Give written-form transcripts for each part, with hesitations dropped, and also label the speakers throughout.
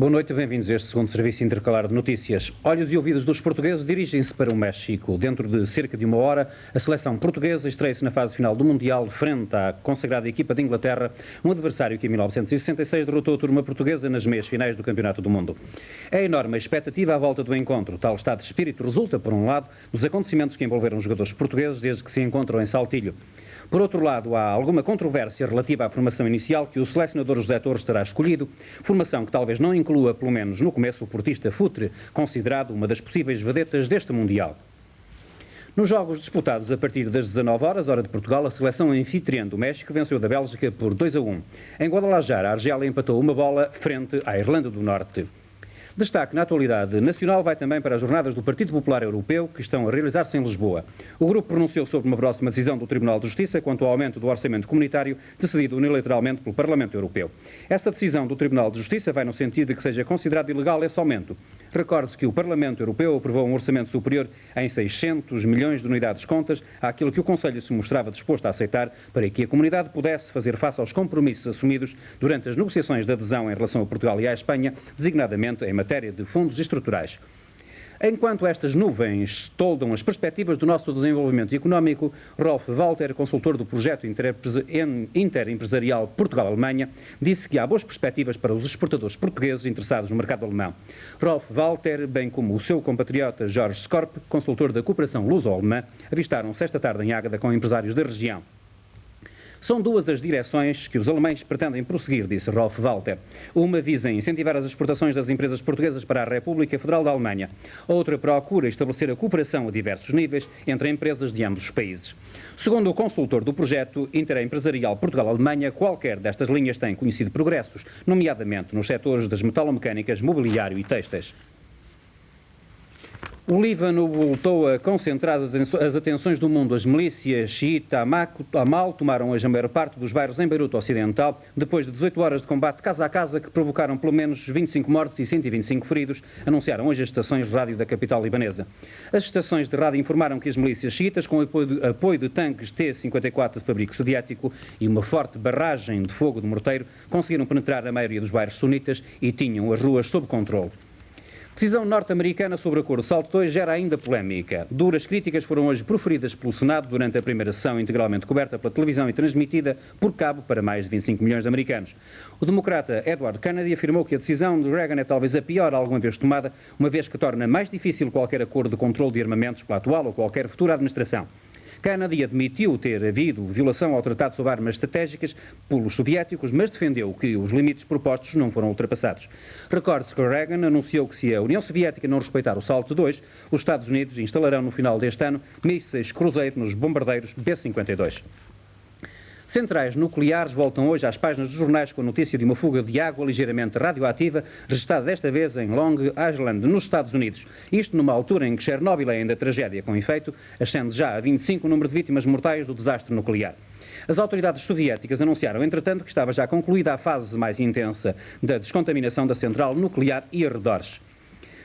Speaker 1: Boa noite, bem-vindos a este segundo serviço intercalar de notícias. Olhos e ouvidos dos portugueses dirigem-se para o México. Dentro de cerca de uma hora, a seleção portuguesa estreia-se na fase final do Mundial frente à consagrada equipa de Inglaterra, um adversário que em 1966 derrotou a turma portuguesa nas meias finais do Campeonato do Mundo. É enorme a expectativa à volta do encontro. Tal estado de espírito resulta, por um lado, dos acontecimentos que envolveram os jogadores portugueses desde que se encontram em Saltilho. Por outro lado, há alguma controvérsia relativa à formação inicial que o selecionador José Torres terá escolhido, formação que talvez não inclua, pelo menos no começo, o portista Futre, considerado uma das possíveis vedetas deste Mundial. Nos jogos disputados a partir das 19 horas, hora de Portugal, a seleção anfitriã do México venceu da Bélgica por 2-1. Em Guadalajara, a Argélia empatou uma bola frente à Irlanda do Norte. Destaque na atualidade nacional vai também para as jornadas do Partido Popular Europeu, que estão a realizar-se em Lisboa. O grupo pronunciou sobre uma próxima decisão do Tribunal de Justiça quanto ao aumento do orçamento comunitário, decidido unilateralmente pelo Parlamento Europeu. Esta decisão do Tribunal de Justiça vai no sentido de que seja considerado ilegal esse aumento. Recorde-se que o Parlamento Europeu aprovou um orçamento superior em 600 milhões de unidades contas àquilo que o Conselho se mostrava disposto a aceitar para que a comunidade pudesse fazer face aos compromissos assumidos durante as negociações de adesão em relação a Portugal e à Espanha, designadamente em matéria de fundos estruturais. Enquanto estas nuvens toldam as perspectivas do nosso desenvolvimento económico, Rolf Walter, consultor do projeto interempresarial Portugal-Alemanha, disse que há boas perspectivas para os exportadores portugueses interessados no mercado alemão. Rolf Walter, bem como o seu compatriota Jorge Skorp, consultor da cooperação luso-alemã, avistaram-se esta tarde em Águeda com empresários da região. São duas as direções que os alemães pretendem prosseguir, disse Rolf Walter. Uma visa incentivar as exportações das empresas portuguesas para a República Federal da Alemanha. Outra procura estabelecer a cooperação a diversos níveis entre empresas de ambos os países. Segundo o consultor do projeto interempresarial Portugal-Alemanha, qualquer destas linhas tem conhecido progressos, nomeadamente nos setores das metalomecânicas, mobiliário e têxteis. O Líbano voltou a concentrar as atenções do mundo. As milícias xiita Amal tomaram hoje a maior parte dos bairros em Beirute Ocidental, depois de 18 horas de combate casa a casa que provocaram pelo menos 25 mortes e 125 feridos, anunciaram hoje as estações de rádio da capital libanesa. As estações de rádio informaram que as milícias xiitas, com apoio de tanques T-54 de fabrico soviético e uma forte barragem de fogo de morteiro, conseguiram penetrar a maioria dos bairros sunitas e tinham as ruas sob controle. Decisão norte-americana sobre o Acordo SALT II gera ainda polémica. Duras críticas foram hoje proferidas pelo Senado durante a primeira sessão integralmente coberta pela televisão e transmitida por cabo para mais de 25 milhões de americanos. O democrata Edward Kennedy afirmou que a decisão de Reagan é talvez a pior alguma vez tomada, uma vez que torna mais difícil qualquer acordo de controle de armamentos pela atual ou qualquer futura administração. Kennedy admitiu ter havido violação ao Tratado sobre Armas Estratégicas pelos soviéticos, mas defendeu que os limites propostos não foram ultrapassados. Recorde-se que Reagan anunciou que se a União Soviética não respeitar o SALT II, os Estados Unidos instalarão no final deste ano mísseis cruzeiro nos bombardeiros B-52. Centrais nucleares voltam hoje às páginas dos jornais com a notícia de uma fuga de água ligeiramente radioativa, registrada desta vez em Long Island, nos Estados Unidos. Isto numa altura em que Chernobyl é ainda tragédia com efeito, ascende já a 25 o número de vítimas mortais do desastre nuclear. As autoridades soviéticas anunciaram, entretanto, que estava já concluída a fase mais intensa da descontaminação da central nuclear e arredores.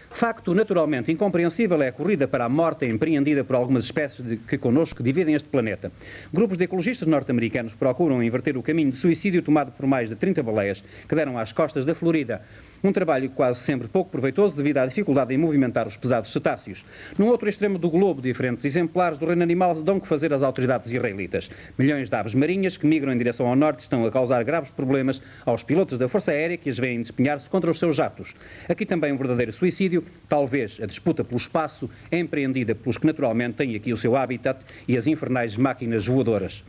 Speaker 1: Facto naturalmente incompreensível é a corrida para a morte empreendida por algumas espécies que connosco dividem este planeta. Grupos de ecologistas norte-americanos procuram inverter o caminho de suicídio tomado por mais de 30 baleias que deram às costas da Florida. Um trabalho quase sempre pouco proveitoso devido à dificuldade em movimentar os pesados cetáceos. No outro extremo do globo, diferentes exemplares do reino animal dão que fazer às autoridades israelitas. Milhões de aves marinhas que migram em direção ao norte estão a causar graves problemas aos pilotos da Força Aérea que as veem despenhar-se contra os seus jatos. Aqui também um verdadeiro suicídio, talvez a disputa pelo espaço, empreendida pelos que naturalmente têm aqui o seu habitat e as infernais máquinas voadoras.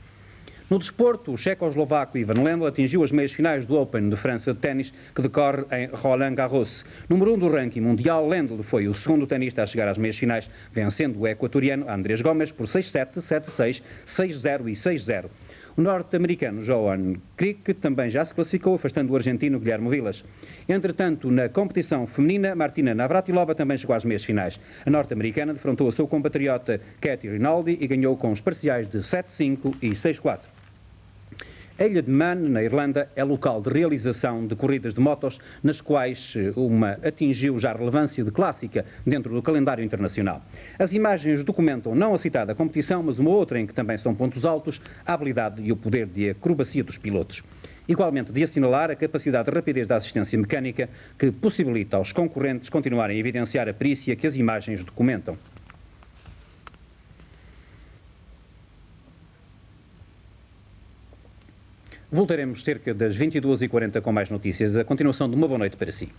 Speaker 1: No desporto, o checo-eslovaco Ivan Lendl atingiu as meias finais do Open de França de ténis, que decorre em Roland Garros. Número 1 do ranking mundial, Lendl foi o segundo tenista a chegar às meias finais, vencendo o equatoriano Andrés Gomes por 6-7, 7-6, 6-0 e 6-0. O norte-americano Johan Krick também já se classificou, afastando o argentino Guilherme Vilas. Entretanto, na competição feminina, Martina Navratilova também chegou às meias finais. A norte-americana defrontou a seu compatriota Katie Rinaldi e ganhou com os parciais de 7-5 e 6-4. A ilha de Man, na Irlanda, é local de realização de corridas de motos, nas quais uma atingiu já relevância de clássica dentro do calendário internacional. As imagens documentam não a citada competição, mas uma outra em que também são pontos altos, a habilidade e o poder de acrobacia dos pilotos. Igualmente de assinalar a capacidade de rapidez da assistência mecânica que possibilita aos concorrentes continuarem a evidenciar a perícia que as imagens documentam. Voltaremos cerca das 22h40 com mais notícias. A continuação de uma boa noite para si.